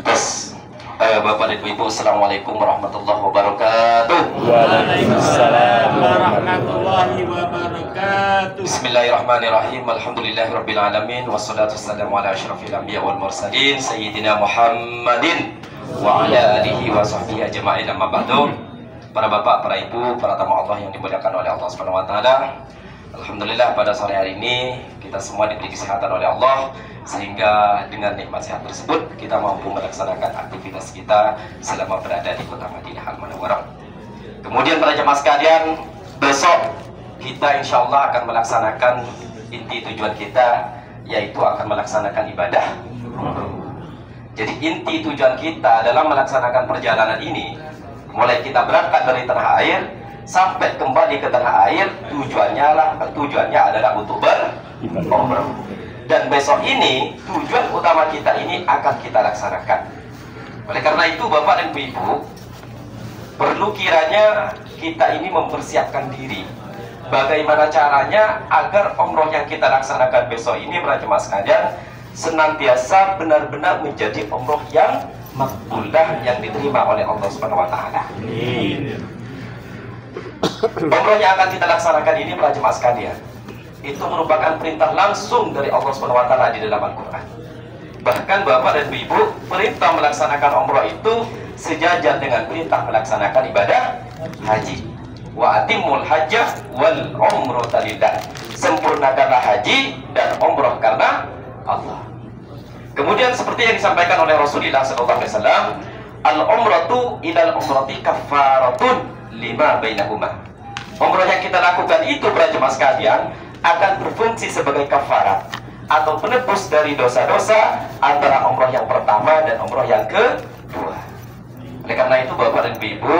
Tes. Bapak dan Ibu, Assalamualaikum warahmatullahi wabarakatuh. Waalaikumsalam warahmatullahi wabarakatuh. Bismillahirrahmanirrahim. Alhamdulillahirabbil alamin wassalatu wassalamu ala asyrafil anbiya wal mursalin sayyidina Muhammadin wa ala alihi wa sahbihi ajma'in, amma ba'du. Para bapak, para ibu, para tamu Allah yang dimuliakan oleh Allah Subhanahu wa taala. Alhamdulillah pada sore hari ini kita semua diberi kesehatan oleh Allah, sehingga dengan nikmat sehat tersebut kita mampu melaksanakan aktivitas kita selama berada di kota Madinah Al-Munawwarah. Kemudian para jemaah sekalian, besok kita insya Allah akan melaksanakan inti tujuan kita, yaitu akan melaksanakan ibadah. Jadi inti tujuan kita dalam melaksanakan perjalanan ini, mulai kita berangkat dari tanah air sampai kembali ke tanah air, tujuannya adalah untuk berumrah. Dan besok ini tujuan utama kita ini akan kita laksanakan. Oleh karena itu Bapak dan Ibu, perlu kiranya kita ini mempersiapkan diri. Bagaimana caranya agar umroh yang kita laksanakan besok ini, para jemaah sekalian, senantiasa benar-benar menjadi umroh yang makbulah, yang diterima oleh Allah Subhanahu wa taala. Umroh yang akan kita laksanakan ini, para jemaah sekalian, itu merupakan perintah langsung dari Allah Subhanahu wa taala di dalam Al-Qur'an. Bahkan Bapak dan Ibu, perintah melaksanakan umroh itu sejajar dengan perintah melaksanakan ibadah haji. Wa atimul hajjah wal umrata lillah. Sempurnakanlah haji dan umroh karena Allah. Kemudian seperti yang disampaikan oleh Rasulullah SAW, al-umratu ilal umrati kafaratun lima bainahuma. Umroh yang kita lakukan itu, para jemaah sekalian, akan berfungsi sebagai kafarat atau penebus dari dosa-dosa antara umroh yang pertama dan umroh yang kedua. Oleh karena itu Bapak dan Ibu,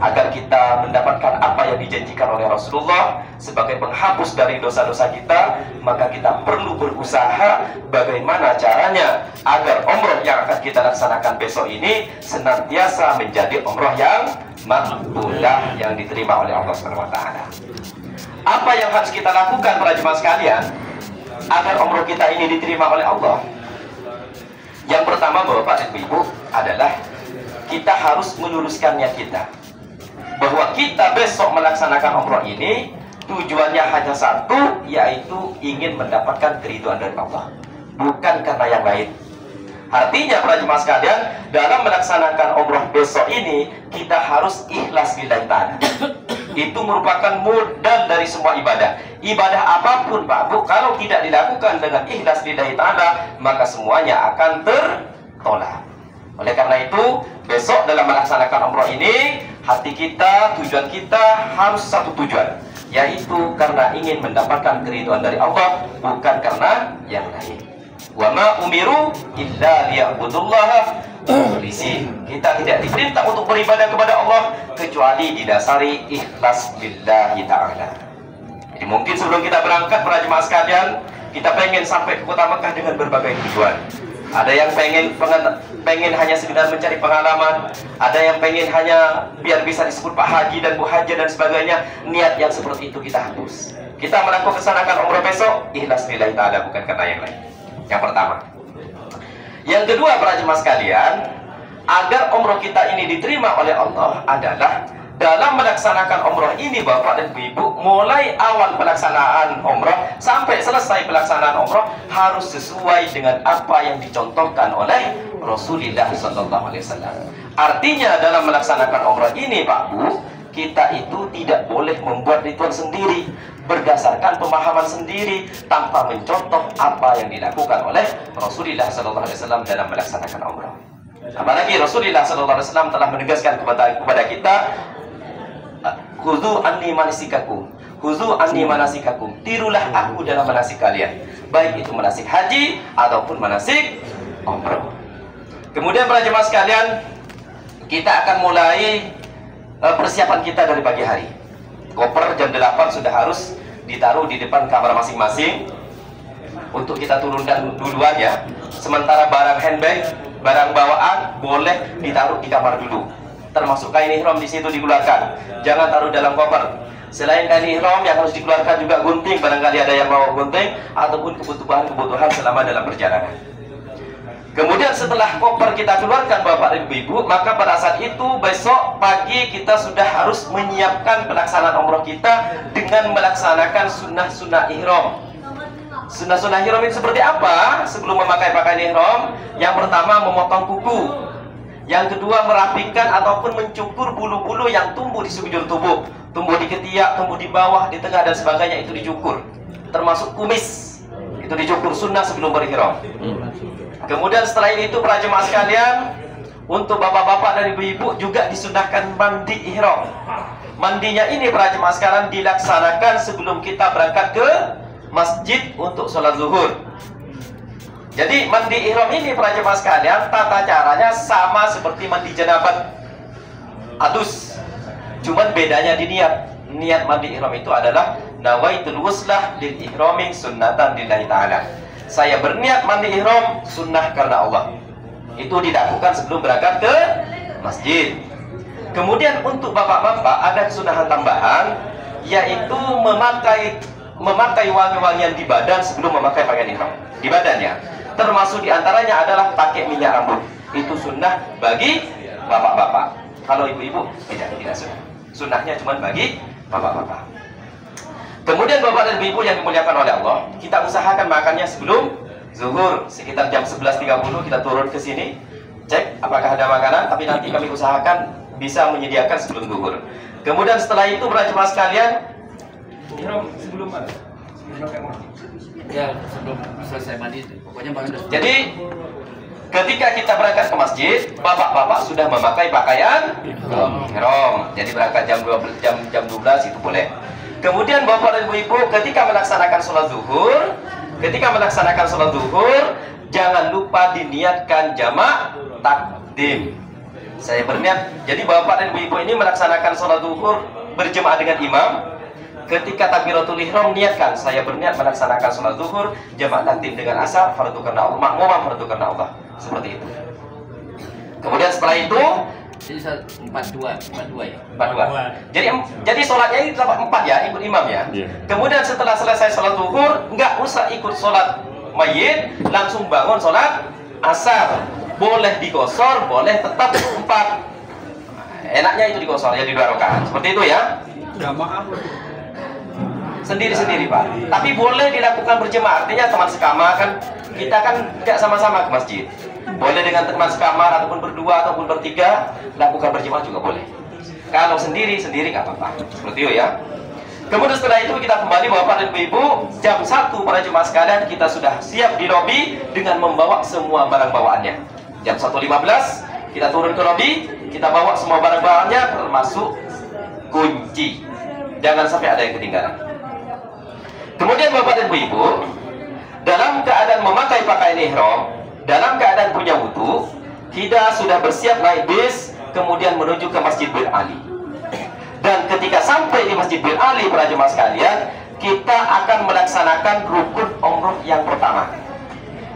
agar kita mendapatkan apa yang dijanjikan oleh Rasulullah sebagai penghapus dari dosa-dosa kita, maka kita perlu berusaha bagaimana caranya agar umroh yang akan kita laksanakan besok ini senantiasa menjadi umroh yang makbulah, yang diterima oleh Allah Subhanahu wa taala. Apa yang harus kita lakukan, para jemaah sekalian, agar umroh kita ini diterima oleh Allah? Yang pertama Bapak dan Ibu adalah kita harus meluruskan niat kita, bahwa kita besok melaksanakan umroh ini tujuannya hanya satu, yaitu ingin mendapatkan keridhaan dari Allah, bukan karena yang lain. Artinya para jemaah sekalian, dalam melaksanakan umroh besok ini kita harus ikhlas lillahi ta'ala. Itu merupakan modal dari semua ibadah. Ibadah apapun Pak Bu, kalau tidak dilakukan dengan ikhlas lillahi ta'ala, maka semuanya akan tertolak. Oleh karena itu, besok dalam melaksanakan umroh ini, hati kita, tujuan kita harus satu tujuan, yaitu karena ingin mendapatkan keridhaan dari Allah, bukan karena yang lain. Wa ma umiru illa liya'budullaha mukhlishin. Kita tidak diperintah untuk beribadah kepada Allah kecuali didasari ikhlas lillahi ta'ala. Jadi mungkin sebelum kita berangkat, para jemaah sekalian, kita pengen sampai ke kota Mekah dengan berbagai tujuan. Ada yang pengen hanya sekedar mencari pengalaman, ada yang pengen hanya biar bisa disebut Pak Haji dan Bu Haji dan sebagainya. Niat yang seperti itu kita hapus. Kita melaksanakan umroh besok ikhlas lillahi ta'ala, bukan karena yang lain. Yang pertama. Yang kedua, para jemaah sekalian, agar umroh kita ini diterima oleh Allah adalah dalam melaksanakan umroh ini, Bapak dan Ibu, mulai awal pelaksanaan umroh sampai selesai pelaksanaan umroh harus sesuai dengan apa yang dicontohkan oleh Rasulullah SAW. Artinya dalam melaksanakan umroh ini, Pak Bu, kita itu tidak boleh membuat ritual sendiri berdasarkan pemahaman sendiri tanpa mencontoh apa yang dilakukan oleh Rasulullah SAW dalam melaksanakan umroh. Apalagi Rasulullah SAW telah menegaskan kepada kita, khuzu anni manasikakum, khuzu anni manasikakum, tirulah aku dalam manasik kalian, baik itu manasik haji ataupun manasik umroh. Kemudian para jemaah sekalian, kita akan mulai persiapan kita dari pagi hari. Koper jam 8 sudah harus ditaruh di depan kamar masing-masing untuk kita turunkan duluan ya. Sementara barang handbag, barang bawaan boleh ditaruh di kamar dulu. Termasuk kain ihram di situ dikeluarkan. Jangan taruh dalam koper. Selain kain ihram yang harus dikeluarkan juga gunting, barangkali ada yang bawa gunting, ataupun kebutuhan-kebutuhan selama dalam perjalanan. Kemudian Kemudian setelah koper kita keluarkan Bapak dan Ibu, maka pada saat itu besok pagi kita sudah harus menyiapkan pelaksanaan umroh kita dengan melaksanakan sunnah-sunnah ihram. Sunnah-sunnah ihram itu seperti apa? Sebelum memakai pakaian ihram, yang pertama memotong kuku, yang kedua merapikan ataupun mencukur bulu-bulu yang tumbuh di sekujur tubuh, tumbuh di ketiak, tumbuh di bawah, di tengah dan sebagainya, itu dicukur. Termasuk kumis, itu dicukur, sunnah sebelum berihram. Kemudian setelah itu para jemaah sekalian, untuk bapak-bapak dan ibu-ibu juga disunahkan mandi ihram. Mandinya ini para jemaah sekalian dilaksanakan sebelum kita berangkat ke masjid untuk sholat zuhur. Jadi mandi ihram ini para jemaah sekalian, tata caranya sama seperti mandi janabat, adus. Cuman bedanya di niat. Niat mandi ihram itu adalah nawaitul wuslah lil ihrami sunnatan lillahi ta'ala. Saya berniat mandi ihram sunnah karena Allah. Itu dilakukan sebelum berangkat ke masjid. Kemudian untuk bapak-bapak ada kesunahan tambahan, yaitu memakai wangi-wangian di badan sebelum memakai pakaian ihram. Di badannya, termasuk diantaranya adalah pakai minyak rambut. Itu sunnah bagi bapak-bapak. Kalau ibu-ibu tidak sunnah. Sunnahnya cuma bagi bapak-bapak. Kemudian bapak dan ibu yang dimuliakan oleh Allah, kita usahakan makannya sebelum zuhur. Sekitar jam 11.30 kita turun ke sini, cek apakah ada makanan, tapi nanti kami usahakan bisa menyediakan sebelum zuhur. Kemudian setelah itu para jemaah sekalian, sebelum mana? Ya, sebelum selesai mandi, pokoknya bangun. Jadi ketika kita berangkat ke masjid, bapak-bapak sudah memakai pakaian ihram. Jadi berangkat jam 12 itu boleh. Kemudian bapak dan ibu ketika melaksanakan sholat zuhur, jangan lupa diniatkan jamak takdim. Saya berniat, jadi bapak dan ibu ini melaksanakan sholat zuhur berjemaah dengan imam. Ketika takbiratul ihram niatkan, saya berniat melaksanakan sholat zuhur jamak takdim dengan asar fardu karena Allah, makmumah fardu karena Allah. Seperti itu. Kemudian setelah itu Jadi 42 ya. 42. Jadi sholatnya ini 4 ya, ikut imam ya. Kemudian setelah selesai sholat zuhur, nggak usah ikut sholat mayit, langsung bangun sholat asar. Boleh digosor, boleh tetap 4. Enaknya itu digosor ya, di 2 rakaat. Seperti itu ya. Sendiri-sendiri Pak. Tapi boleh dilakukan berjemaah. Artinya teman sekamar kan, kita kan nggak sama-sama ke masjid. Boleh dengan teman sekamar ataupun berdua ataupun bertiga, lakukan berjemaah juga boleh. Kalau sendiri nggak apa-apa. Seperti itu ya. Kemudian setelah itu kita kembali bapak dan ibu, jam 1 para jemaah sekalian kita sudah siap di lobi dengan membawa semua barang bawaannya. Jam 1.15 kita turun ke lobi, kita bawa semua barang bawaannya termasuk kunci. Jangan sampai ada yang ketinggalan. Kemudian bapak dan ibu, dalam keadaan memakai pakaian ihram, dalam keadaan punya wudu, kita sudah bersiap naik bis, kemudian menuju ke Masjid Bir Ali. Dan ketika sampai di Masjid Bir Ali, para jemaah sekalian, kita akan melaksanakan rukun umroh yang pertama.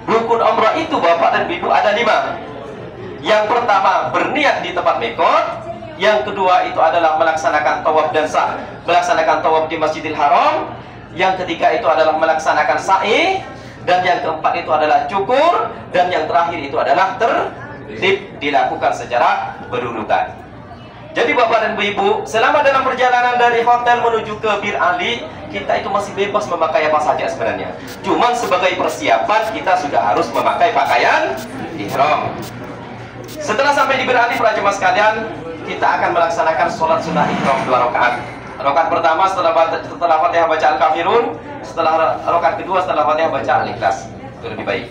Rukun umroh itu bapak dan ibu ada 5. Yang pertama berniat di tempat mikot. Yang kedua itu adalah melaksanakan tawaf dan sa'i, melaksanakan tawaf di Masjidil Haram. Yang ketiga itu adalah melaksanakan sa'i. Dan yang keempat itu adalah cukur. Dan yang terakhir itu adalah tertib, dilakukan secara berurutan. Jadi bapak dan ibu, selama dalam perjalanan dari hotel menuju ke Bir Ali, kita itu masih bebas memakai apa saja sebenarnya. Cuman sebagai persiapan kita sudah harus memakai pakaian ihram. Setelah sampai di Bir Ali para jemaah sekalian, kita akan melaksanakan sholat sunnah ihram 2 rakaat. Rakaat pertama setelah Fatihah baca Al-Kafirun, setelah rakaat kedua setelah Fatihah baca Al-Ikhlas. Itu lebih baik.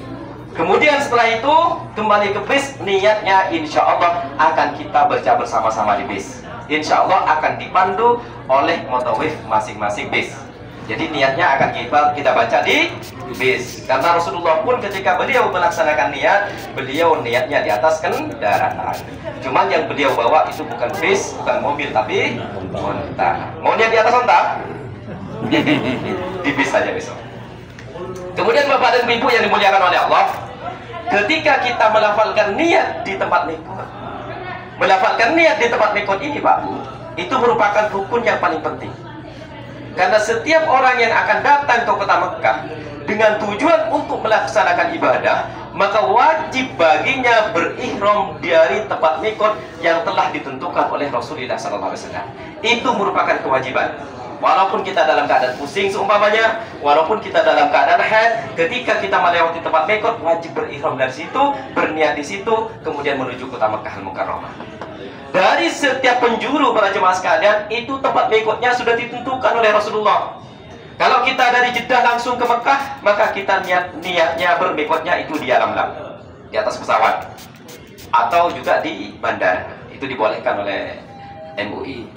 Kemudian setelah itu kembali ke bis, niatnya insya Allah akan kita baca bersama-sama di bis. Insya Allah akan dipandu oleh mutawif masing-masing bis. Jadi niatnya akan kita baca di bis. Karena Rasulullah pun ketika beliau melaksanakan niat, beliau niatnya di atas kendaraan. Cuman yang beliau bawa itu bukan bis, bukan mobil, tapi onta. Mau niat di atas onta? Di bis saja besok. Kemudian bapak dan ibu yang dimuliakan oleh Allah, ketika kita melafalkan niat di tempat mikot, melafalkan niat di tempat mikot ini Pak Bu, itu merupakan rukun yang paling penting. Karena setiap orang yang akan datang ke kota Mekah dengan tujuan untuk melaksanakan ibadah, maka wajib baginya berihram dari tempat mikot yang telah ditentukan oleh Rasulullah SAW. Itu merupakan kewajiban. Walaupun kita dalam keadaan pusing seumpamanya, walaupun kita dalam keadaan haid, ketika kita melewati tempat mikot, wajib berihram dari situ, berniat di situ, kemudian menuju kota Makkah Al-Mukarramah. Dari setiap penjuru para jemaah sekalian, itu tempat mikotnya sudah ditentukan oleh Rasulullah. Kalau kita dari Jeddah langsung ke Mekah, maka kita niatnya bermikotnya itu di alam-alam, di atas pesawat, atau juga di bandara. Itu dibolehkan oleh MUI.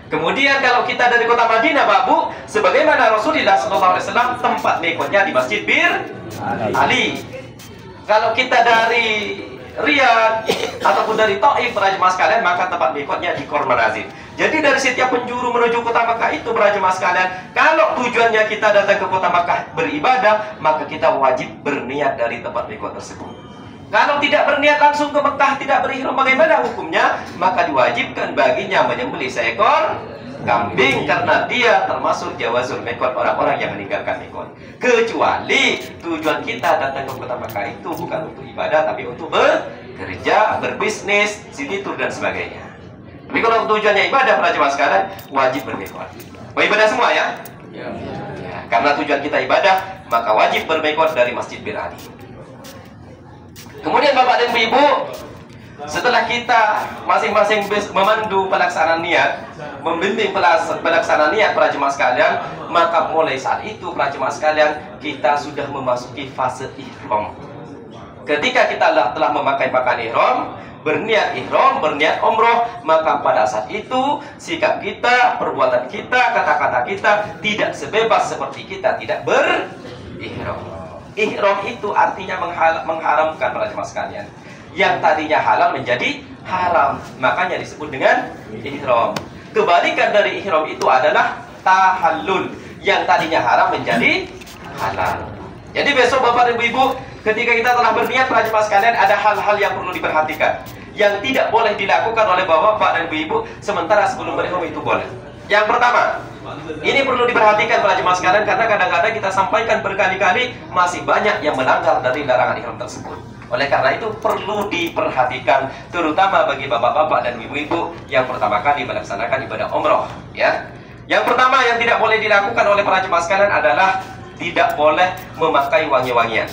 Kemudian kalau kita dari kota Madinah, Pak Bu, sebagaimana Rasulullah SAW, tempat mikotnya di Masjid Bir Ali. Kalau kita dari Riyadh ataupun dari Taif, para jemaah sekalian, maka tempat mikotnya di Khor Manazil. Jadi dari setiap penjuru menuju kota Makkah itu, para jemaah sekalian, kalau tujuannya kita datang ke kota Makkah beribadah, maka kita wajib berniat dari tempat mikot tersebut. Kalau tidak berniat langsung ke Mekah, tidak berihram, bagaimana hukumnya? Maka diwajibkan baginya menyembelih seekor kambing, karena dia termasuk jawazul mikot, orang-orang yang meninggalkan mikot. Kecuali tujuan kita datang ke kota Mekah itu bukan untuk ibadah, tapi untuk bekerja, berbisnis, city tour dan sebagainya. Tapi kalau tujuannya ibadah, para jemaah sekalian, wajib bermikot. Ibadah semua ya? Ya. Karena tujuan kita ibadah, maka wajib bermikot dari Masjid Bir Ali. Kemudian Bapak dan Ibu, setelah kita masing-masing memandu pelaksanaan niat, membimbing pelaksanaan niat para jemaah sekalian, maka mulai saat itu para jemaah sekalian, kita sudah memasuki fase ihram. Ketika kita telah memakai pakaian ihram, berniat ihram, berniat umroh, maka pada saat itu sikap kita, perbuatan kita, kata-kata kita tidak sebebas seperti kita tidak berihram. Ihram itu artinya mengharamkan para jemaah sekalian. Yang tadinya halal menjadi haram, makanya disebut dengan ihram. Kebalikan dari ihram itu adalah tahallul, yang tadinya haram menjadi halal. Jadi besok Bapak dan Ibu, ketika kita telah berniat para jemaah sekalian, ada hal-hal yang perlu diperhatikan, yang tidak boleh dilakukan oleh Bapak dan Ibu, sementara sebelum berihram itu boleh. Yang pertama, ini perlu diperhatikan para jemaah sekalian, karena kadang-kadang kita sampaikan berkali-kali, masih banyak yang melanggar dari larangan ihram tersebut. Oleh karena itu perlu diperhatikan, terutama bagi bapak-bapak dan ibu-ibu yang pertama kali melaksanakan ibadah umroh. Ya, yang pertama yang tidak boleh dilakukan oleh para jemaah sekalian adalah tidak boleh memakai wangi-wangian.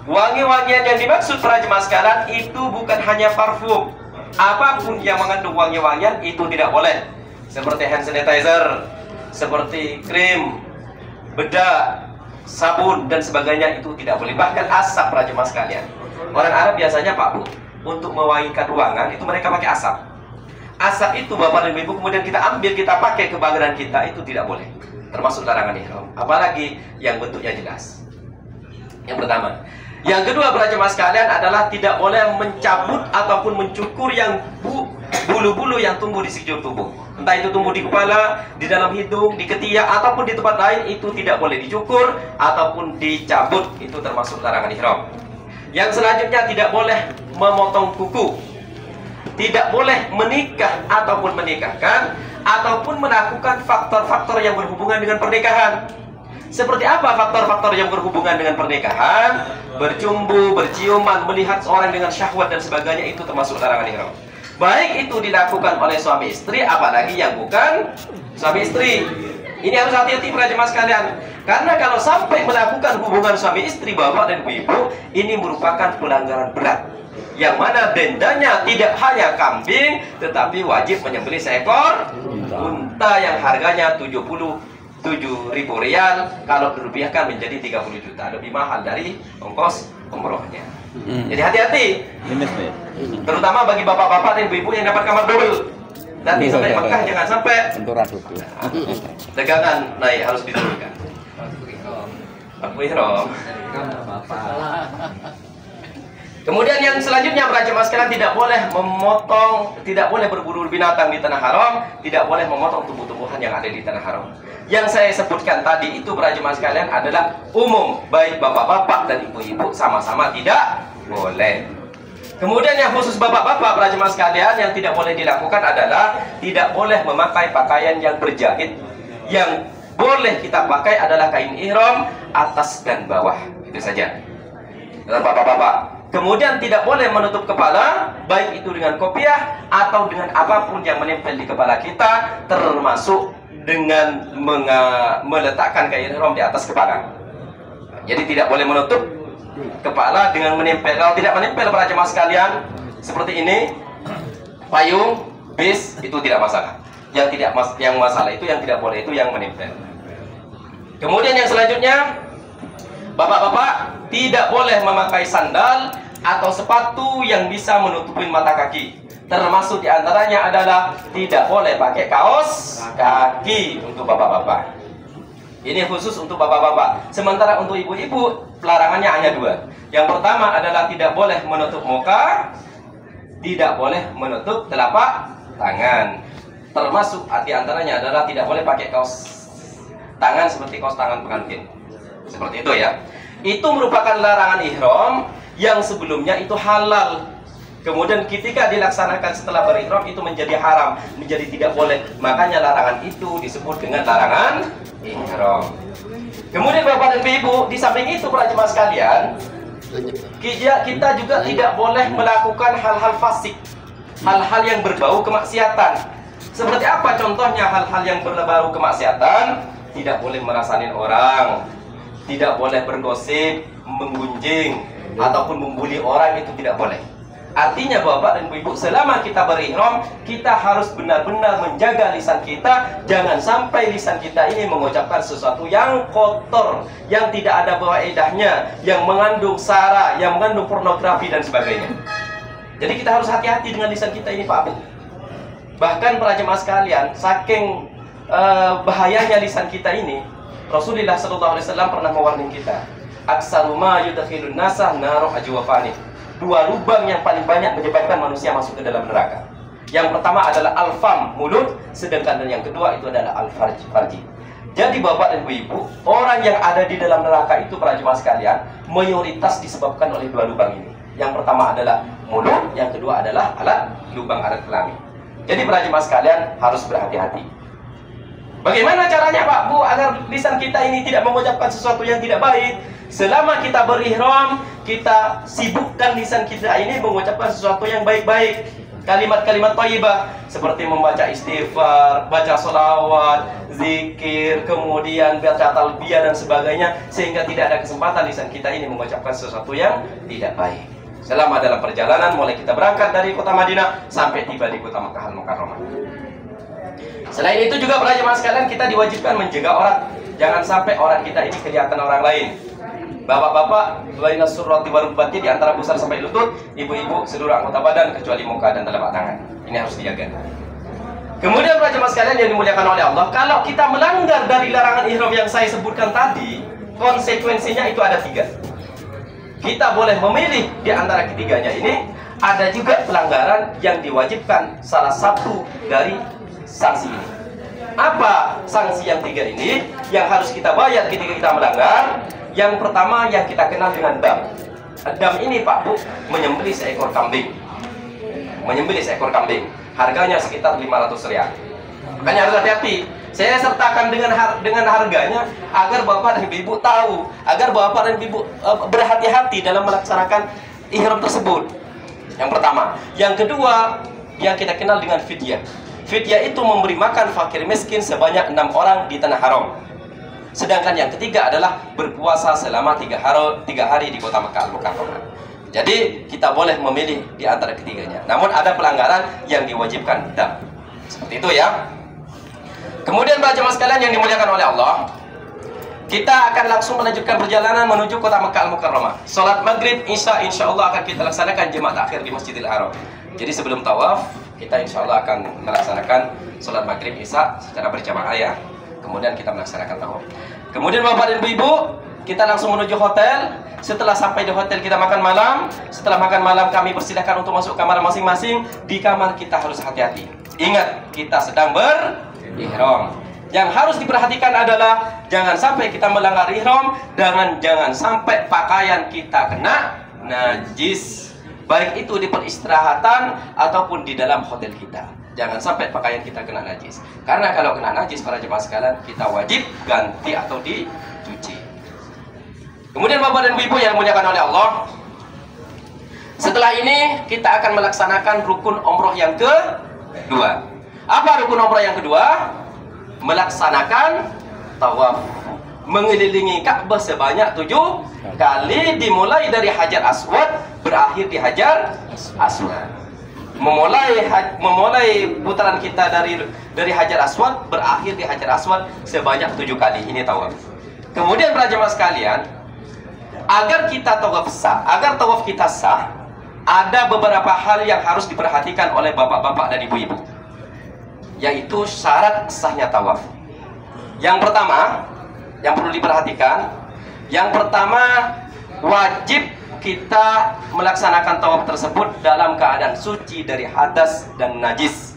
Wangi-wangian yang dimaksud para jemaah sekalian itu bukan hanya parfum. Apapun yang mengandung wangi-wangian itu tidak boleh. Seperti hand sanitizer, seperti krim, bedak, sabun dan sebagainya itu tidak boleh. Bahkan asap para jemaah sekalian. Orang Arab biasanya Pak Bu, untuk mewangikan ruangan itu mereka pakai asap. Asap itu Bapak dan Ibu kemudian kita ambil, kita pakai ke badan kita, itu tidak boleh. Termasuk larangan ihram. Apalagi yang bentuknya jelas. Yang pertama. Yang kedua para jemaah sekalian adalah tidak boleh mencabut ataupun mencukur yang bulu-bulu yang tumbuh di sekujur tubuh. Entah itu tumbuh di kepala, di dalam hidung, di ketiak, ataupun di tempat lain, itu tidak boleh dicukur ataupun dicabut. Itu termasuk larangan ihram. Yang selanjutnya tidak boleh memotong kuku, tidak boleh menikah ataupun menikahkan, ataupun melakukan faktor-faktor yang berhubungan dengan pernikahan. Seperti apa faktor-faktor yang berhubungan dengan pernikahan? Bercumbu, berciuman, melihat seorang dengan syahwat dan sebagainya, itu termasuk larangan ihram. Baik itu dilakukan oleh suami istri, apalagi yang bukan suami istri. Ini harus hati-hati para jemaah sekalian. Karena kalau sampai melakukan hubungan suami istri, bapak dan ibu, ini merupakan pelanggaran berat. Yang mana dendanya tidak hanya kambing, tetapi wajib menyembelih seekor unta yang harganya 77.000 rial. Kalau dirupiahkan menjadi 30 juta. Lebih mahal dari ongkos umrohnya. Jadi hati-hati. Terutama bagi bapak-bapak dan ibu-ibu yang dapat kamar double. Nanti sampai Mekah jangan sampai tegangan naik, harus diturunkan. Aku ihram. Kemudian yang selanjutnya para jemaah sekalian, tidak boleh memotong, tidak boleh berburu binatang di tanah haram, tidak boleh memotong tumbuh-tumbuhan yang ada di tanah haram. Yang saya sebutkan tadi itu para jemaah sekalian adalah umum, baik bapak-bapak dan ibu-ibu sama-sama tidak boleh. Kemudian yang khusus bapak-bapak para jemaah sekalian yang tidak boleh dilakukan adalah tidak boleh memakai pakaian yang berjahit. Yang boleh kita pakai adalah kain ihram atas dan bawah, itu saja. dan bapak-bapak. Kemudian tidak boleh menutup kepala, baik itu dengan kopiah atau dengan apapun yang menempel di kepala kita, termasuk dengan meletakkan kain ihram di atas kepala. Jadi tidak boleh menutup kepala dengan menempel. Kalau tidak menempel para jemaah sekalian, seperti ini, payung, bis, itu tidak masalah. Yang masalah itu yang tidak boleh, itu yang menempel. Kemudian yang selanjutnya, bapak-bapak tidak boleh memakai sandal atau sepatu yang bisa menutupi mata kaki. Termasuk diantaranya adalah tidak boleh pakai kaos kaki untuk bapak-bapak. Ini khusus untuk bapak-bapak. Sementara untuk ibu-ibu, pelarangannya hanya dua. Yang pertama adalah tidak boleh menutup muka, tidak boleh menutup telapak tangan. Termasuk diantaranya adalah tidak boleh pakai kaos tangan seperti kaos tangan pengantin. Seperti itu ya. Itu merupakan larangan ihram yang sebelumnya itu halal. Kemudian ketika dilaksanakan setelah berihram itu menjadi haram, menjadi tidak boleh. Makanya larangan itu disebut dengan larangan ihram. Kemudian Bapak dan Ibu, di samping itu para jemaah sekalian, kita juga tidak boleh melakukan hal-hal fasik, hal-hal yang berbau kemaksiatan. Seperti apa contohnya hal-hal yang berbau kemaksiatan? Tidak boleh merasanin orang, tidak boleh bergosip, menggunjing, ataupun membuli orang, itu tidak boleh. Artinya Bapak dan Ibu, selama kita berihram, kita harus benar-benar menjaga lisan kita. Jangan sampai lisan kita ini mengucapkan sesuatu yang kotor, yang tidak ada faedahnya, yang mengandung sara, yang mengandung pornografi dan sebagainya. Jadi kita harus hati-hati dengan lisan kita ini Pak Bu. Bahkan para jemaah sekalian, saking bahayanya lisan kita ini, Rasulullah SAW pernah mewarning kita, aksaruma yudkhilun nasa naru ajwafani. Dua lubang yang paling banyak menyebabkan manusia masuk ke dalam neraka. Yang pertama adalah al-fam, mulut, sedangkan yang kedua itu adalah al-farj, farji. Jadi Bapak dan Ibu, orang yang ada di dalam neraka itu para jemaah sekalian, mayoritas disebabkan oleh dua lubang ini. Yang pertama adalah mulut, yang kedua adalah lubang alat kelamin. Jadi para jemaah sekalian harus berhati-hati. Bagaimana caranya Pak Bu agar lisan kita ini tidak mengucapkan sesuatu yang tidak baik? Selama kita berihram, kita sibukkan lisan kita ini mengucapkan sesuatu yang baik-baik. Kalimat-kalimat thayyibah seperti membaca istighfar, baca sholawat, zikir, kemudian baca talbiyah dan sebagainya, sehingga tidak ada kesempatan lisan kita ini mengucapkan sesuatu yang tidak baik. Selama dalam perjalanan, mulai kita berangkat dari kota Madinah sampai tiba di kota Makkah Al-Mukarramah. Selain itu juga para jemaah sekalian, kita diwajibkan menjaga aurat. Jangan sampai aurat kita ini kelihatan orang lain. Bapak-bapak, baina surrati wal rukbati, di antara pusar sampai lutut, ibu-ibu seluruh anggota badan kecuali muka dan telapak tangan. Ini harus dijaga. Kemudian para jemaah sekalian yang dimuliakan oleh Allah, kalau kita melanggar dari larangan ihram yang saya sebutkan tadi, konsekuensinya itu ada 3. Kita boleh memilih di antara ketiganya ini. Ada juga pelanggaran yang diwajibkan salah satu dari sanksi ini. Apa sanksi yang 3 ini yang harus kita bayar ketika kita melanggar? Yang pertama yang kita kenal dengan dam. Dam ini Pak Bu, menyembelih seekor kambing. Menyembelih seekor kambing. Harganya sekitar 500 rial. Makanya harus hati-hati. Saya sertakan dengan harganya agar Bapak dan Ibu tahu, agar Bapak dan Ibu berhati-hati dalam melaksanakan ihram tersebut. Yang pertama. Yang kedua, yang kita kenal dengan fidyah. Fidyah itu memberi makan fakir miskin sebanyak 6 orang di tanah haram. Sedangkan yang ketiga adalah berpuasa selama 3 hari di kota Makkah Al-Mukarramah. Jadi kita boleh memilih di antara ketiganya. Namun ada pelanggaran yang diwajibkan dam. Seperti itu ya. Kemudian para jemaah sekalian yang dimuliakan oleh Allah, kita akan langsung melanjutkan perjalanan menuju kota Makkah Al-Mukarramah. Salat maghrib, insya Allah akan kita laksanakan jemaat akhir di Masjidil Haram. Jadi sebelum tawaf, kita insya Allah akan melaksanakan salat maghrib isya secara berjamaah ya. Kemudian kita melaksanakan tawaf. Kemudian Bapak dan Ibu, kita langsung menuju hotel. Setelah sampai di hotel kita makan malam. Setelah makan malam kami persilahkan untuk masuk kamar masing-masing. Di kamar kita harus hati-hati. Ingat, kita sedang berihram. Yang harus diperhatikan adalah jangan sampai kita melanggar ihram, jangan sampai pakaian kita kena najis, baik itu di peristirahatan ataupun di dalam hotel kita. Jangan sampai pakaian kita kena najis. Karena kalau kena najis para jemaah sekalian, kita wajib ganti atau dicuci. Kemudian Bapak dan Ibu yang dimuliakan oleh Allah, Setelah ini kita akan melaksanakan rukun umroh yang kedua. Apa rukun umroh yang kedua? Melaksanakan tawaf, mengelilingi Ka'bah sebanyak 7 kali, dimulai dari Hajar Aswad, berakhir di Hajar Aswad. Memulai putaran kita dari Hajar Aswad, berakhir di Hajar Aswad sebanyak 7 kali. Ini tawaf. Kemudian para jemaah sekalian, agar kita tawaf sah, agar tawaf kita sah, ada beberapa hal yang harus diperhatikan oleh bapak-bapak dan ibu-ibu, yaitu syarat sahnya tawaf. Yang pertama yang perlu diperhatikan, yang pertama, wajib kita melaksanakan tawaf tersebut dalam keadaan suci dari hadas dan najis.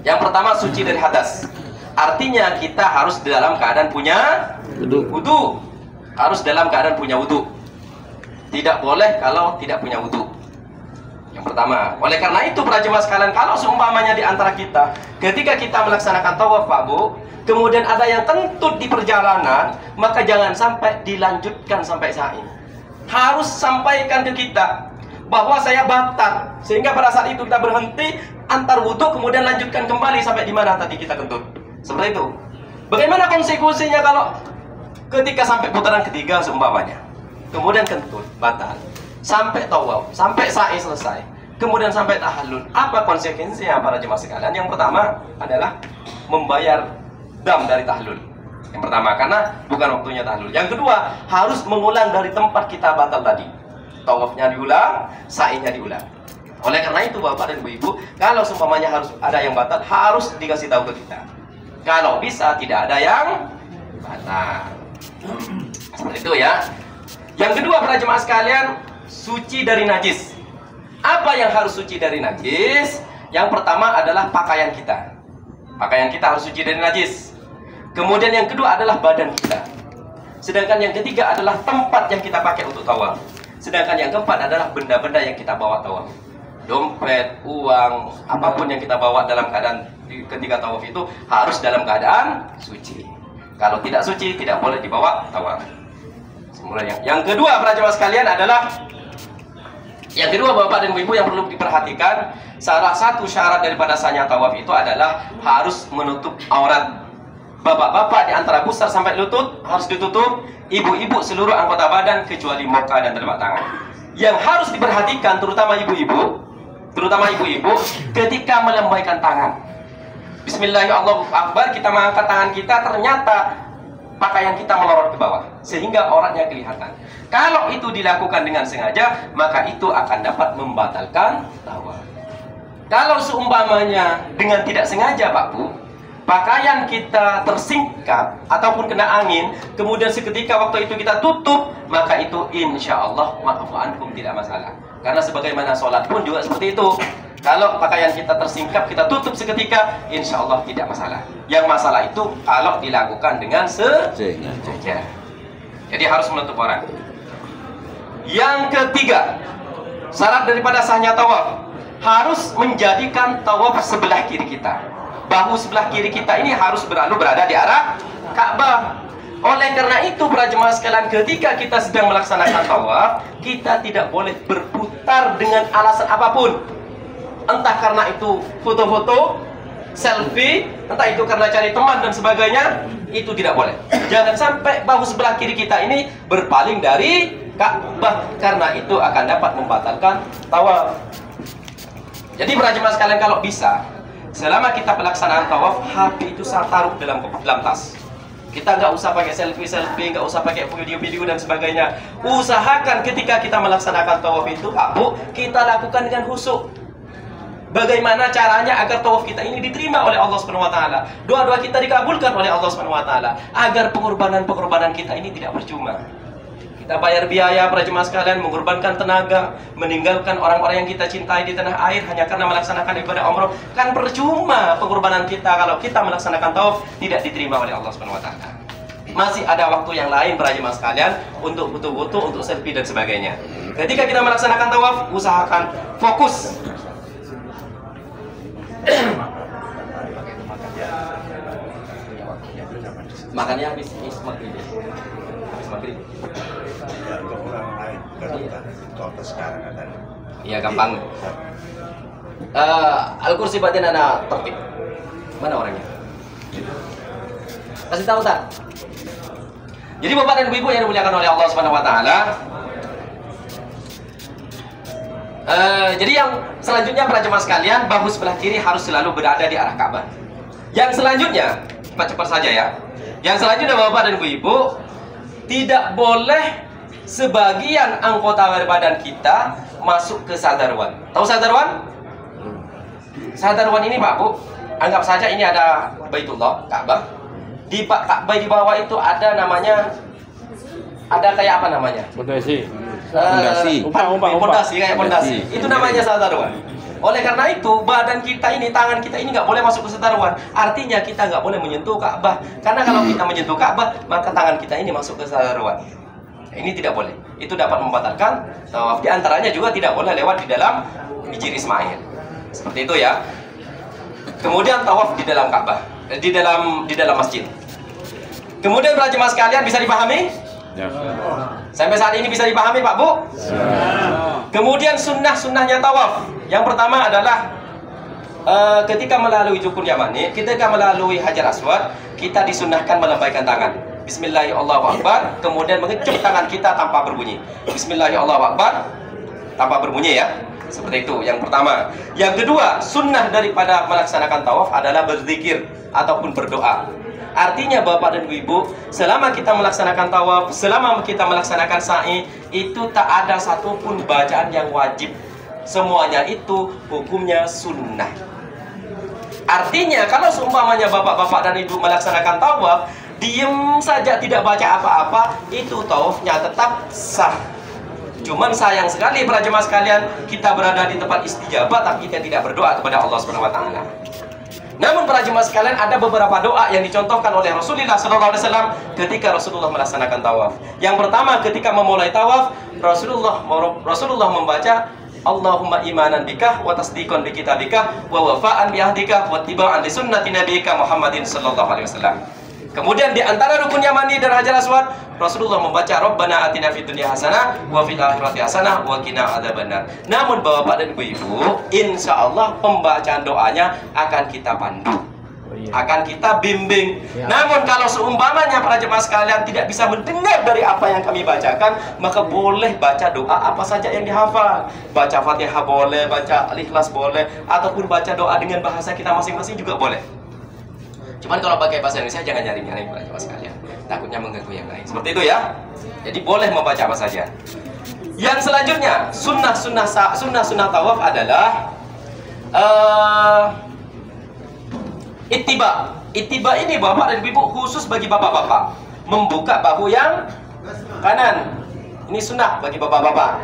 Yang pertama, suci dari hadas, artinya kita harus dalam keadaan punya wudu. Harus dalam keadaan punya wudu. Tidak boleh kalau tidak punya wudu. Yang pertama. Oleh karena itu para jemaah sekalian, kalau seumpamanya di antara kita, ketika kita melaksanakan tawaf, Pak Bu, kemudian ada yang kentut di perjalanan, maka jangan sampai dilanjutkan sampai sa'i. Harus sampaikan ke kita bahwa saya batal, sehingga pada saat itu kita berhenti antar wudu, kemudian lanjutkan kembali sampai di mana tadi kita kentut. Seperti itu. Bagaimana konsekuensinya kalau ketika sampai putaran ketiga seumpamanya, kemudian kentut, batal, sampai tawaf, sampai sa'i selesai, kemudian sampai tahallul, apa konsekuensinya para jemaah sekalian? Yang pertama adalah membayar dam dari tahlul. Yang pertama, karena bukan waktunya tahlul. Yang kedua, harus mengulang dari tempat kita batal tadi. Tawafnya diulang, sa'inya diulang. Oleh karena itu Bapak dan Ibu, kalau seumpamanya harus ada yang batal, harus dikasih tahu ke kita. Kalau bisa tidak ada yang batal. Seperti itu ya. Yang kedua para jemaah sekalian, suci dari najis. Apa yang harus suci dari najis? Yang pertama adalah pakaian kita. Pakaian kita harus suci dari najis. Kemudian yang kedua adalah badan kita. Sedangkan yang ketiga adalah tempat yang kita pakai untuk tawaf. Sedangkan yang keempat adalah benda-benda yang kita bawa tawaf. Dompet, uang, apapun yang kita bawa dalam keadaan ketika tawaf itu harus dalam keadaan suci. Kalau tidak suci, tidak boleh dibawa tawaf. Yang kedua para jemaah sekalian adalah, yang kedua Bapak dan Ibu yang perlu diperhatikan, salah satu syarat daripada sahnya tawaf itu adalah harus menutup aurat. Bapak-bapak di antara pusar sampai lutut harus ditutup, ibu-ibu seluruh anggota badan kecuali muka dan telapak tangan. Yang harus diperhatikan terutama ibu-ibu ketika melambaikan tangan. Bismillahirrahmanirrahim, kita mengangkat tangan kita, ternyata pakaian kita melorot ke bawah sehingga auratnya kelihatan. Kalau itu dilakukan dengan sengaja, maka itu akan dapat membatalkan tawaf. Kalau seumpamanya dengan tidak sengaja Pak Bu, pakaian kita tersingkap ataupun kena angin, kemudian seketika waktu itu kita tutup, maka itu insya Allah ma'afu ankum tidak masalah. Karena sebagaimana sholat pun juga seperti itu. Kalau pakaian kita tersingkap, kita tutup seketika, insya Allah tidak masalah. Yang masalah itu kalau dilakukan dengan sengaja. Jadi harus menutup aurat. Yang ketiga, syarat daripada sahnya tawaf, harus menjadikan tawaf sebelah kiri kita. Bahu sebelah kiri kita ini harus berada di arah Ka'bah. Oleh karena itu para jemaah sekalian, ketika kita sedang melaksanakan tawaf, kita tidak boleh berputar dengan alasan apapun. Entah karena itu foto-foto, selfie, entah itu karena cari teman dan sebagainya, itu tidak boleh. Jangan sampai bahu sebelah kiri kita ini berpaling dari Ka'bah, karena itu akan dapat membatalkan tawaf. Jadi para jemaah sekalian, kalau bisa, selama kita pelaksanaan tawaf, HP itu saya taruh dalam tas. Kita nggak usah pakai selfie, nggak usah pakai video-video dan sebagainya. Usahakan ketika kita melaksanakan tawaf itu, Pak Bu, kita lakukan dengan khusyuk. Bagaimana caranya agar tawaf kita ini diterima oleh Allah Subhanahu wa taala? Doa-doa kita dikabulkan oleh Allah Subhanahu wa taala, agar pengorbanan-pengorbanan kita ini tidak percuma. Kita bayar biaya para jemaah sekalian, mengorbankan tenaga, meninggalkan orang-orang yang kita cintai di tanah air hanya karena melaksanakan ibadah umroh. Kan percuma pengorbanan kita kalau kita melaksanakan tawaf tidak diterima oleh Allah Subhanahu wa taala. Masih ada waktu yang lain para jemaah sekalian untuk foto-foto, untuk selfie dan sebagainya. Ketika kita melaksanakan tawaf, usahakan fokus. Makannya habis maghrib. Habis maghrib. Ya, untuk orang lain, bukan kita. contoh sekarang katanya. Iya gampang. Al-Kursi batin ana topik. Mana orangnya? Kasih tahu tak? Jadi Bapak dan Ibu yang dimuliakan oleh Allah Subhanahu wa taala. Jadi yang selanjutnya para jemaah sekalian, bahu sebelah kiri harus selalu berada di arah Ka'bah. Yang selanjutnya, cepat-cepat saja ya. Yang selanjutnya Bapak dan Ibu, tidak boleh sebagian anggota badan kita masuk ke sadarwan. Tahu sadarwan? Sadarwan ini Pak Bu, anggap saja ini ada Baitullah, Ka'bah. Di Ka'bah di bawah itu ada namanya, ada kayak apa namanya? Pondasi. Pondasi kayak pondasi. Itu namanya sadarwan. Oleh karena itu badan kita ini, tangan kita ini nggak boleh masuk ke sadarwan. Artinya kita nggak boleh menyentuh Ka'bah. Karena kalau kita menyentuh Ka'bah, maka tangan kita ini masuk ke sadarwan. Ini tidak boleh. Itu dapat membatalkan tawaf. Di antaranya juga tidak boleh lewat di dalam Hijir Ismail. Seperti itu ya. Kemudian tawaf di dalam Ka'bah, di dalam masjid. Kemudian para jemaah sekalian, bisa dipahami? Ya. Sampai saat ini bisa dipahami Pak Bu? Kemudian sunnah-sunnahnya tawaf. Yang pertama adalah ketika melalui Rukun Yamani, ketika melalui Hajar Aswad, kita disunnahkan melambaikan tangan. Bismillahirrahmanirrahim. Kemudian mengecup tangan kita tanpa berbunyi. Bismillahirrahmanirrahim. Tanpa berbunyi ya. Seperti itu yang pertama. Yang kedua, sunnah daripada melaksanakan tawaf adalah berzikir ataupun berdoa. Artinya Bapak dan Ibu, selama kita melaksanakan tawaf, selama kita melaksanakan sa'i, itu tak ada satupun bacaan yang wajib. Semuanya itu hukumnya sunnah. Artinya kalau seumpamanya bapak-bapak dan ibu melaksanakan tawaf, diem saja tidak baca apa-apa, itu tawafnya tetap sah. Cuman sayang sekali para jemaah sekalian, kita berada di tempat istijabah tapi kita tidak berdoa kepada Allah Subhanahu wa taala. Namun para jemaah sekalian, ada beberapa doa yang dicontohkan oleh Rasulullah SAW ketika Rasulullah melaksanakan tawaf. Yang pertama, ketika memulai tawaf, Rasulullah membaca Allahumma imanan bika wa tasdiqan bi kitabika wa wafa'an bi ahdika wa tiba'an li sunnati nabiyika Muhammadin sallallahu alaihi wasallam. Kemudian di antara rukun Yamani dan Hajar Aswad, Rasulullah membaca Rabbana atina fid dunya hasanah wa fil akhirati hasanah wa qina adzabannar. Namun Bapak dan Ibu, insyaallah pembacaan doanya akan kita pandu, akan kita bimbing. Namun kalau seumpamanya para jemaah sekalian tidak bisa mendengar dari apa yang kami bacakan, maka boleh baca doa apa saja yang dihafal. Baca Fatihah boleh, baca Al-Ikhlas boleh, ataupun baca doa dengan bahasa kita masing-masing juga boleh. Cuman kalau pakai bahasa Indonesia jangan nyaring-nyaring para jemaah sekalian, takutnya mengganggu yang lain. Seperti itu ya. Jadi boleh membaca apa saja. Yang selanjutnya, sunnah tawaf adalah ittiba. Ittiba ini Bapak dan Ibu khusus bagi bapak-bapak, membuka bahu yang kanan. Ini sunnah bagi bapak-bapak.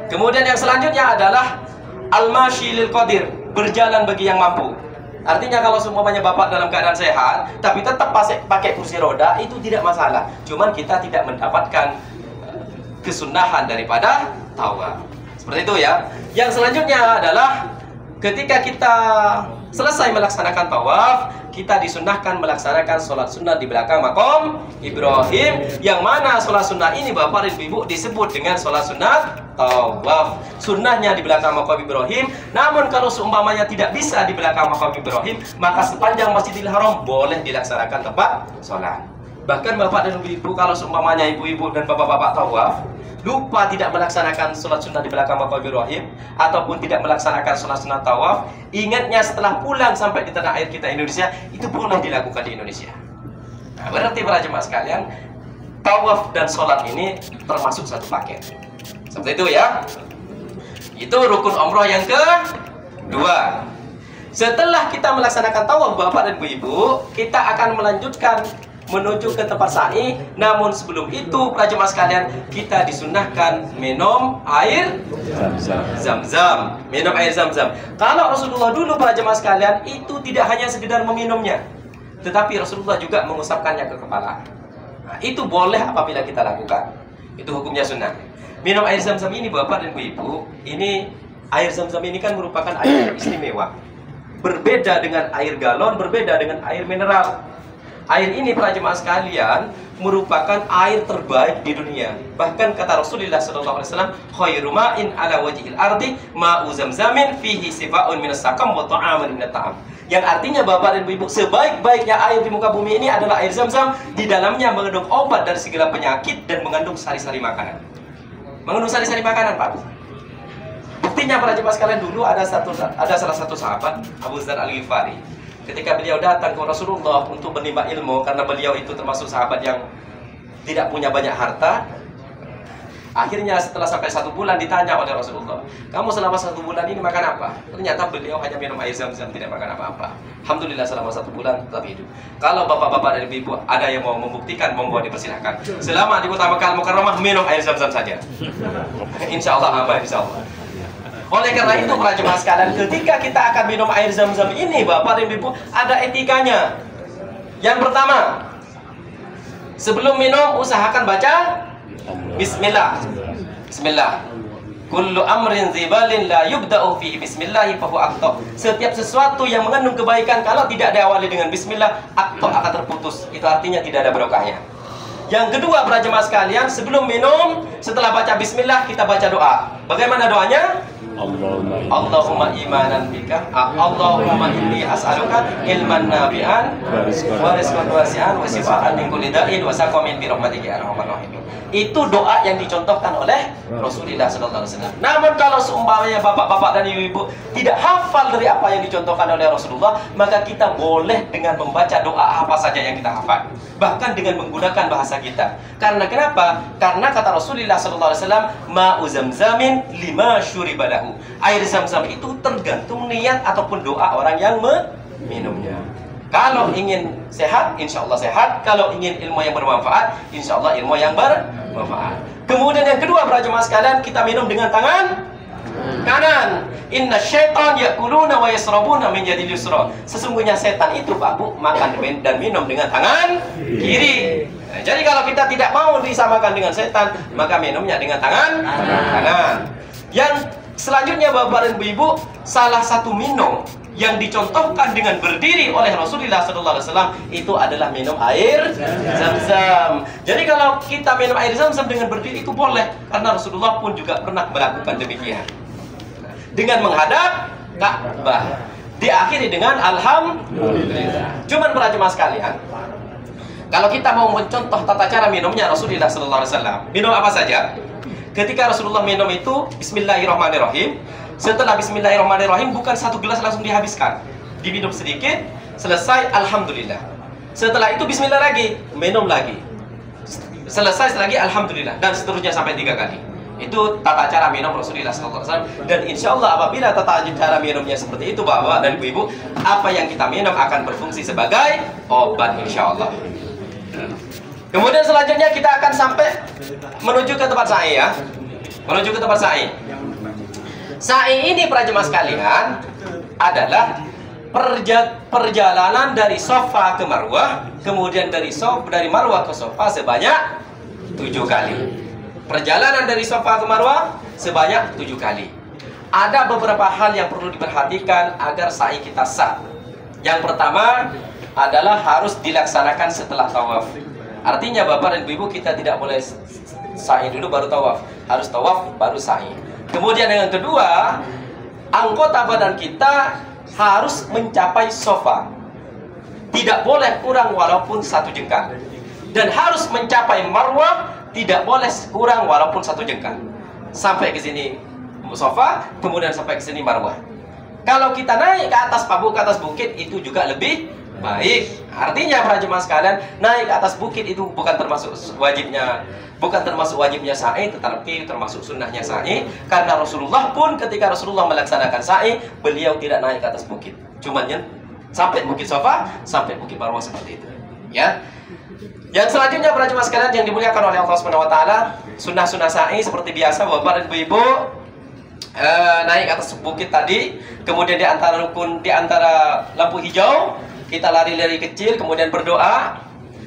Kemudian yang selanjutnya adalah al-mashi lil qadir, berjalan bagi yang mampu. Artinya kalau semuanya bapak dalam keadaan sehat, tapi tetap pakai kursi roda, itu tidak masalah. Cuman kita tidak mendapatkan kesunahan daripada tawaf. Seperti itu ya. Yang selanjutnya adalah ketika kita selesai melaksanakan tawaf, kita disunahkan melaksanakan sholat sunnah di belakang makom Ibrahim. Yang mana sholat sunnah ini Bapak dan Ibu disebut dengan sholat sunnah tawaf. Sunnahnya di belakang makom Ibrahim. Namun kalau seumpamanya tidak bisa di belakang makom Ibrahim, maka sepanjang Masjidil Haram boleh dilaksanakan tempat sholat. Bahkan Bapak dan Ibu, kalau seumpamanya ibu-ibu dan bapak-bapak tawaf lupa tidak melaksanakan sholat sunnah di belakang makam Ibrahim ataupun tidak melaksanakan sholat sunnah tawaf, ingatnya setelah pulang sampai di tanah air kita Indonesia, itu boleh dilakukan di Indonesia. Nah, berarti para jemaah sekalian, tawaf dan sholat ini termasuk satu paket. Seperti itu ya. Itu rukun umroh yang kedua. Setelah kita melaksanakan tawaf Bapak dan Ibu, kita akan melanjutkan menuju ke tempat sa'i. Namun sebelum itu para jemaah sekalian, kita disunahkan minum air zam-zam. Minum air zam-zam. Kalau Rasulullah dulu para jemaah sekalian, itu tidak hanya sekedar meminumnya, tetapi Rasulullah juga mengusapkannya ke kepala. Nah, itu boleh apabila kita lakukan. Itu hukumnya sunnah. Minum air zam-zam ini Bapak dan Ibu, ini air zam-zam ini kan merupakan air istimewa. Berbeda dengan air galon, berbeda dengan air mineral. Air ini para jemaah sekalian merupakan air terbaik di dunia. Bahkan kata Rasulullah SAW, khairu ma'in ala wajhil ardi ma'u zamzamin fihi sifaun minas sakam wa ta'amun minat ta'am. Yang artinya Bapak dan Ibu, sebaik-baiknya air di muka bumi ini adalah air Zam-Zam. Di dalamnya mengandung obat dari segala penyakit dan mengandung sari-sari makanan. Mengandung sari-sari makanan, Pak. Buktinya para jemaah sekalian, dulu ada salah satu sahabat, Abu Dzar Al-Ghifari. Ketika beliau datang ke Rasulullah untuk menimba ilmu, karena beliau itu termasuk sahabat yang tidak punya banyak harta. Akhirnya setelah sampai 1 bulan ditanya oleh Rasulullah, kamu selama 1 bulan ini makan apa? Ternyata beliau hanya minum air Zam-Zam, tidak makan apa-apa. Alhamdulillah selama 1 bulan tetap hidup. Kalau bapak-bapak dan ibu ada yang mau membuktikan, monggo dipersilahkan. Selama di Kota Makkah Al-Mukarramah minum air Zam-Zam saja. Insya Allah aman, insya Allah. Oleh karena itu para jemaah sekalian, ketika kita akan minum air Zam-Zam ini, bapak dan ibu, ada etikanya. Yang pertama, sebelum minum usahakan baca Bismillah. Bismillah. Kullu amrin zibalin la yubda'u fihi bismillah fa huwa aqta. Setiap sesuatu yang mengandung kebaikan kalau tidak diawali dengan bismillah, aqta akan terputus. Itu artinya tidak ada barokahnya. Yang kedua, para jemaah sekalian, sebelum minum, setelah baca bismillah, kita baca doa. Bagaimana doanya? Allahumma imanan bika, Allahumma inni as'aluka ilman nafi'an wa rizqan wasi'an wa shifaan min kulli da'in wa saqamin bi rahmatika ya arhamar rahimin. Itu doa yang dicontohkan oleh Rasulullah SAW. Namun kalau seumpamanya bapak-bapak dan ibu-ibu tidak hafal dari apa yang dicontohkan oleh Rasulullah, maka kita boleh dengan membaca doa apa saja yang kita hafal, bahkan dengan menggunakan bahasa kita. Karena kenapa? Karena kata Rasulullah SAW, ma'u zamzamin lima syuribalahu. Air Zam-Zam itu tergantung niat ataupun doa orang yang meminumnya. Kalau ingin sehat, insya Allah sehat. Kalau ingin ilmu yang bermanfaat, insya Allah ilmu yang bermanfaat. Kemudian yang kedua, para jemaah sekalian, kita minum dengan tangan kanan. Inna syaitan yakuluna wa yasrabuna min yadil yusra. Sesungguhnya setan itu, Pak Bu, makan dan minum dengan tangan kiri. Nah, jadi kalau kita tidak mau disamakan dengan setan, maka minumnya dengan tangan kanan. Yang selanjutnya, Bapak dan Ibu, salah satu minum yang dicontohkan dengan berdiri oleh Rasulullah SAW itu adalah minum air Zam-Zam. Jadi kalau kita minum air Zam-Zam dengan berdiri itu boleh, karena Rasulullah pun juga pernah melakukan demikian. Dengan menghadap Ka'bah, diakhiri dengan alhamdulillah. Cuman para jemaah sekalian, kalau kita mau mencontoh tata cara minumnya Rasulullah SAW, minum apa saja? Ketika Rasulullah minum itu Bismillahirrahmanirrahim. Setelah Bismillahirrahmanirrahim, bukan 1 gelas langsung dihabiskan, diminum sedikit, selesai alhamdulillah. Setelah itu Bismillah lagi, minum lagi, selesai lagi alhamdulillah, dan seterusnya sampai 3 kali. Itu tata cara minum Rasulullah SAW. Dan insya Allah apabila tata cara minumnya seperti itu, Bapak dan Ibu, apa yang kita minum akan berfungsi sebagai obat insya Allah. Kemudian selanjutnya kita akan sampai menuju ke tempat sa'i ya. Menuju ke tempat sa'i. Sa'i ini para jemaah sekalian adalah perjalanan dari Safa ke Marwah, kemudian dari Marwah ke Safa sebanyak 7 kali. Perjalanan dari Safa ke Marwah sebanyak 7 kali. Ada beberapa hal yang perlu diperhatikan agar sa'i kita sah. Yang pertama adalah harus dilaksanakan setelah tawaf. Artinya Bapak dan Ibu, kita tidak boleh sa'i dulu baru tawaf. Harus tawaf baru sa'i. Kemudian yang kedua, anggota badan kita harus mencapai Safa. Tidak boleh kurang walaupun 1 jengkal. Dan harus mencapai Marwah, tidak boleh kurang walaupun 1 jengkal. Sampai ke sini Safa, kemudian sampai ke sini Marwah. Kalau kita naik ke atas ke atas bukit, itu juga lebih baik. Artinya para jemaah sekalian, naik ke atas bukit itu bukan termasuk wajibnya sa'i, tetapi termasuk sunnahnya sa'i. Karena Rasulullah pun ketika Rasulullah melaksanakan sa'i, beliau tidak naik ke atas bukit, cuman sampai bukit Safa, sampai bukit Marwah seperti itu. Ya. Yang selanjutnya para jemaah sekalian yang dimuliakan oleh Allah Subhanahu wa taala, sunnah-sunnah sa'i seperti biasa Bapak dan Ibu, naik ke atas bukit tadi, kemudian di antara lampu hijau kita lari-lari kecil, kemudian berdoa.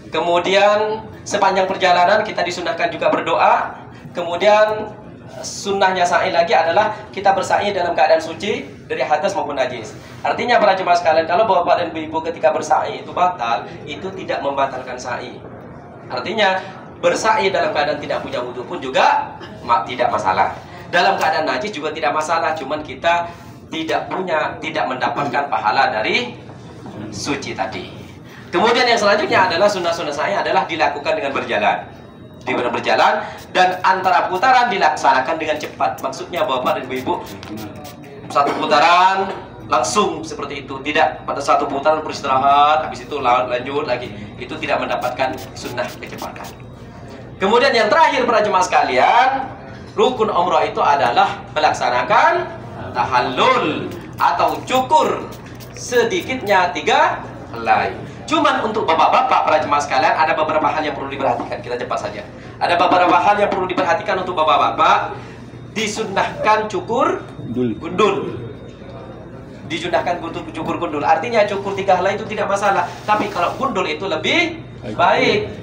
Kemudian sepanjang perjalanan kita disunahkan juga berdoa. Kemudian sunnahnya sa'i lagi adalah kita bersa'i dalam keadaan suci dari hadas maupun najis. Artinya para jemaah sekalian, kalau bapak dan ibu ketika bersa'i itu batal, itu tidak membatalkan sa'i. Artinya bersa'i dalam keadaan tidak punya wudu pun juga tidak masalah. Dalam keadaan najis juga tidak masalah, cuman kita tidak mendapatkan pahala dari suci tadi. Kemudian yang selanjutnya adalah sunnah-sunnah sa'i adalah dilakukan dengan berjalan. Di mana berjalan dan antara putaran dilaksanakan dengan cepat. Maksudnya bapak dan ibu satu putaran langsung seperti itu, tidak pada satu putaran beristirahat habis itu lanjut lagi, itu tidak mendapatkan sunnah kecepatan. Kemudian yang terakhir para jemaah sekalian, rukun umrah itu adalah melaksanakan tahallul atau cukur sedikitnya 3 helai. Cuman untuk bapak-bapak para jemaah sekalian ada beberapa hal yang perlu diperhatikan. Kita cepat saja. Ada beberapa hal yang perlu diperhatikan untuk bapak-bapak. Disunnahkan cukur gundul. Disunnahkan cukur gundul. Artinya cukur 3 helai itu tidak masalah. Tapi kalau gundul itu lebih baik.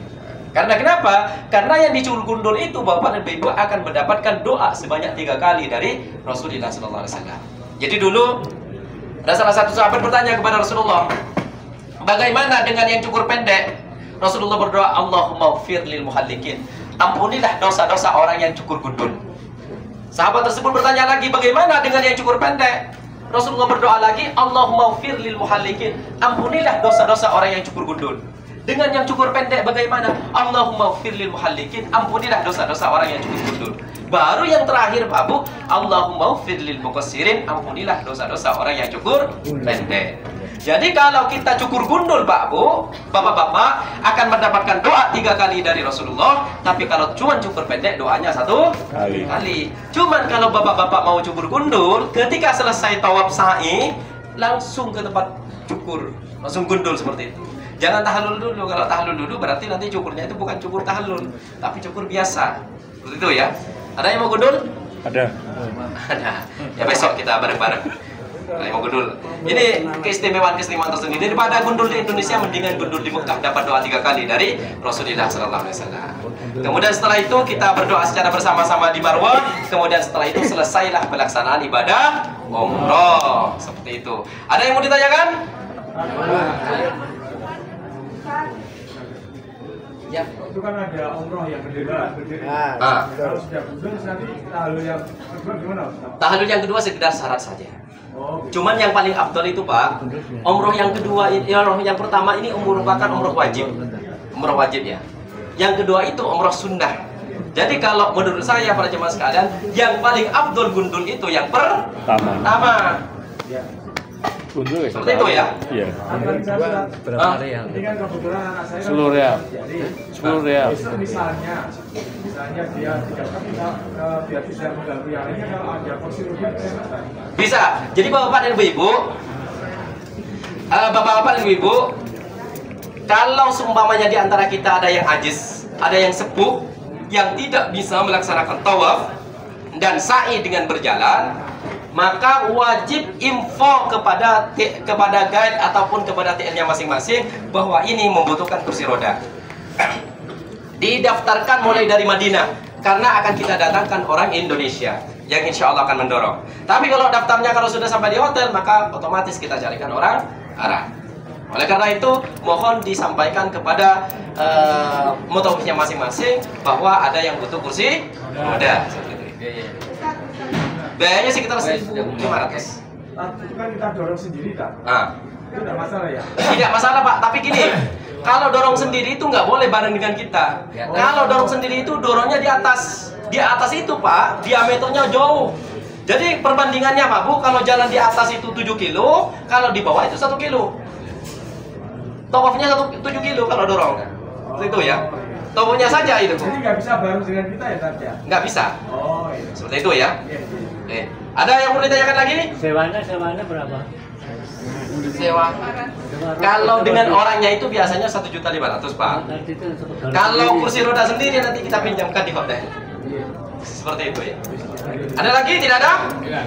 Karena kenapa? Karena yang dicukur gundul itu bapak dan ibu akan mendapatkan doa sebanyak 3 kali dari Rasulullah SAW. Jadi dulu ada salah satu sahabat bertanya kepada Rasulullah, bagaimana dengan yang cukur pendek? Rasulullah berdoa, Allahumma ghfir lil muhallikin. Ampunilah dosa-dosa orang yang cukur gundul. Sahabat tersebut bertanya lagi, bagaimana dengan yang cukur pendek? Rasulullah berdoa lagi, Allahumma ghfir lil muhallikin. Ampunilah dosa-dosa orang yang cukur gundul. Dengan yang cukur pendek bagaimana? Allahumma ghfir lil muhallikin. Ampunilah dosa-dosa orang yang cukur gundul. Baru yang terakhir Pak Bu, Allahumma ghfir lil muqassirin. Ampunilah dosa-dosa orang yang cukur pendek. Jadi kalau kita cukur gundul Pak Bu, bapak-bapak akan mendapatkan doa 3 kali dari Rasulullah. Tapi kalau cuma cukur pendek doanya 1 kali. Cuman kalau bapak-bapak mau cukur gundul, ketika selesai tawaf sa'i langsung ke tempat cukur, langsung gundul seperti itu. Jangan tahallul dulu. Kalau tahallul dulu berarti nanti cukurnya itu bukan cukur tahallul, tapi cukur biasa. Seperti itu ya. Ada yang mau gundul? Ada. Ada. Ya besok kita bareng-bareng. Mau gundul. Ini keistimewaan tersendiri. Daripada gundul di Indonesia, mendingan gundul di Mekah dapat doa 3 kali dari Rasulullah SAW. Kemudian setelah itu kita berdoa secara bersama-sama di Marwah. Kemudian setelah itu selesailah pelaksanaan ibadah umroh. Seperti itu. Ada yang mau ditanyakan? Ya. Itu kan ada umroh yang berdua. Kalau sudah gundul nanti tahallul yang kedua gimana? Tahallul yang kedua sekedar syarat saja. Cuman yang paling afdal itu Pak, umroh yang kedua, yang pertama ini merupakan umroh wajib. Umroh wajib ya. Yang kedua itu umroh sunnah. Jadi kalau menurut saya para jemaah sekalian, yang paling afdal gundul itu yang pertama. Gundul ya? Seperti itu ya? Iya. Berapa real? Ini kan kebetulan anak saya 10 real. 10 real. Misalnya dia tidak biar bisa mengganggu yang lainnya, kalau ada kursi roda bisa. Jadi bapak dan ibu, bapak-bapak dan ibu, kalau seumpamanya di antara kita ada yang ajis, ada yang sepuh, yang tidak bisa melaksanakan tawaf dan sa'i dengan berjalan, maka wajib info kepada guide ataupun kepada TL-nya masing-masing bahwa ini membutuhkan kursi roda. Didaftarkan mulai dari Madinah karena akan kita datangkan orang Indonesia yang insya Allah akan mendorong. Tapi kalau daftarnya kalau sudah sampai di hotel, maka otomatis kita carikan orang Arab. Oleh karena itu mohon disampaikan kepada mutawifnya masing-masing bahwa ada yang butuh kursi roda. Biayanya sekitar 1.500. itu kan kita dorong sendiri kan? Itu tidak masalah ya? Tidak masalah Pak, tapi gini, kalau dorong sendiri itu nggak boleh bareng dengan kita. Kalau dorong sendiri itu dorongnya di atas itu Pak, diameternya jauh. Jadi perbandingannya Pak Bu, kalau jalan di atas itu 7 kilo, kalau di bawah itu 1 kilo. Tawafnya 7 kilo kalau dorong. Seperti itu ya. Tawafnya saja itu. Jadi nggak bisa bareng dengan kita ya Tati ya? Nggak bisa. Oh iya. Seperti itu ya. Iya. Ada yang mau ditanyakan lagi? Sewanya berapa? Sewa. Kalau dengan orangnya itu biasanya 1.500.000 Pak. Kalau kursi roda sendiri nanti kita pinjamkan di hotel. Seperti itu ya. Ada lagi? Tidak ada? Ya,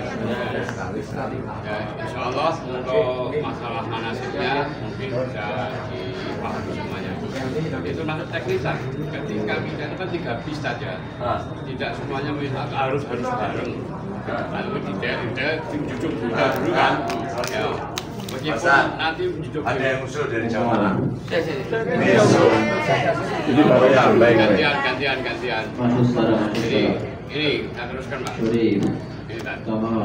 insya Allah untuk masalah manasiknya mungkin bisa dipahami semuanya. itu masuk teknisan. Ketika kita itu kan 3 bis saja, tidak semuanya harus bareng. Lalu tidak jujuk buta dulu kan. Ya, meskipun nanti jujuk ada yang usul dari Jawa. Jadi baru gantian. Jadi ini kita teruskan Pak.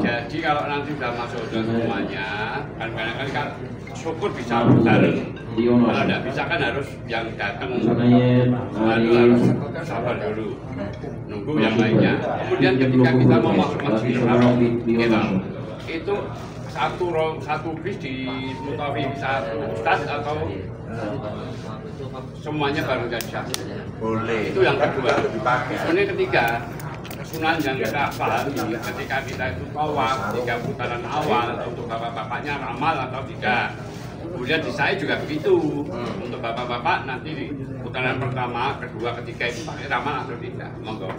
Jadi kalau nanti sudah masuk semuanya, kadang-kadang kan syukur bisa bareng. Kalau tidak bisa kan harus yang datang harus sabar dulu, nunggu yang lainnya. Kemudian ketika kita mau masuk masjid haram, itu satu bis di mutawi satu ustaz atau semuanya bareng saja. Boleh. Itu yang kedua. Kemudian ketiga, kesunahan yang kita pahami ketika kita itu tawaf 3 putaran awal untuk bapak-bapaknya ramal atau tidak. Kemudian di saya juga begitu. Untuk bapak-bapak nanti di putaran pertama, kedua, ketiga itu pakai ramal atau tidak. Monggo.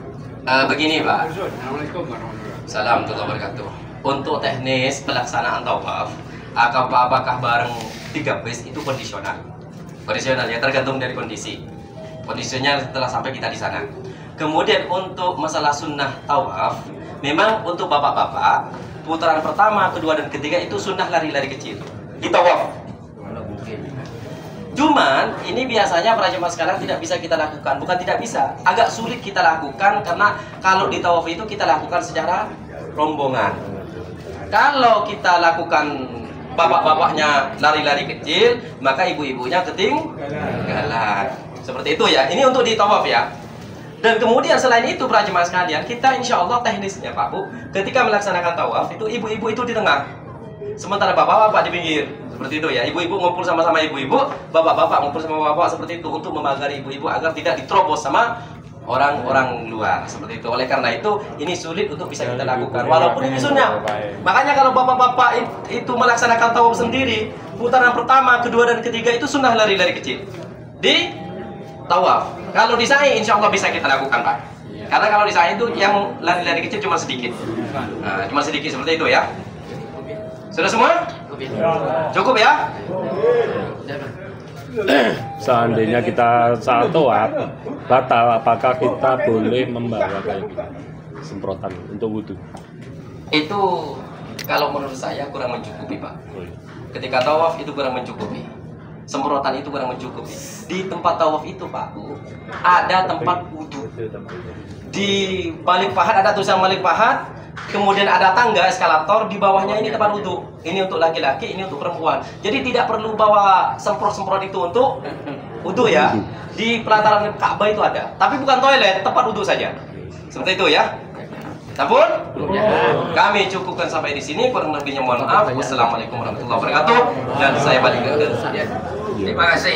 Begini Pak. Assalamualaikum warahmatullahi wabarakatuh. Salam warahmatullahi wabarakatuh. Untuk teknis pelaksanaan tawaf, apakah bareng 3 bis itu kondisional? Kondisional ya, tergantung dari kondisi. Kondisinya setelah sampai kita di sana. Kemudian untuk masalah sunnah tawaf, memang untuk bapak-bapak putaran pertama, kedua dan ketiga itu sunnah lari-lari kecil di tawaf. Cuman ini biasanya para jemaah sekarang tidak bisa kita lakukan, bukan tidak bisa, agak sulit kita lakukan karena kalau di tawaf itu kita lakukan secara rombongan. Kalau kita lakukan bapak-bapaknya lari-lari kecil, maka ibu-ibunya ketinggalan. Seperti itu ya. Ini untuk di tawaf ya. Dan kemudian selain itu para jemaah sekalian, kita insya Allah teknisnya Pak Bu, ketika melaksanakan tawaf itu ibu-ibu itu di tengah, sementara bapak-bapak di pinggir. Seperti itu ya. Ibu-ibu ngumpul sama-sama ibu-ibu, bapak-bapak ngumpul sama bapak seperti itu untuk memagari ibu-ibu agar tidak diterobos sama orang-orang luar. Seperti itu. Oleh karena itu ini sulit untuk bisa kita lakukan walaupun ini sunnah. Makanya kalau bapak-bapak itu melaksanakan tawaf sendiri, putaran pertama, kedua dan ketiga itu sunnah lari-lari kecil di tawaf. Kalau di sa'i insya Allah bisa kita lakukan Pak. Karena kalau di sa'i itu yang lari-lari kecil cuma sedikit. Nah, cuma sedikit seperti itu ya. Sudah semua? Cukup ya? Seandainya kita saat tawaf batal, apakah kita boleh membawa kayak gitu semprotan untuk wudhu? Itu kalau menurut saya kurang mencukupi Pak. Ketika tawaf itu kurang mencukupi. Semprotan itu kurang mencukupi. Di tempat tawaf itu Pak Bu, ada tempat wudhu. Di balik pahat ada tulisan balik pahat, kemudian ada tangga eskalator, di bawahnya ini tempat wudhu. Ini untuk laki-laki, ini untuk perempuan. Jadi tidak perlu bawa semprot-semprot itu untuk wudhu ya. Di pelataran Ka'bah itu ada, tapi bukan toilet, tempat wudhu saja. Seperti itu ya. Sampun? Kami cukupkan sampai di sini. Kurang lebihnya mohon maaf. Wassalamualaikum warahmatullahi wabarakatuh. Dan saya balik ke terima kasih.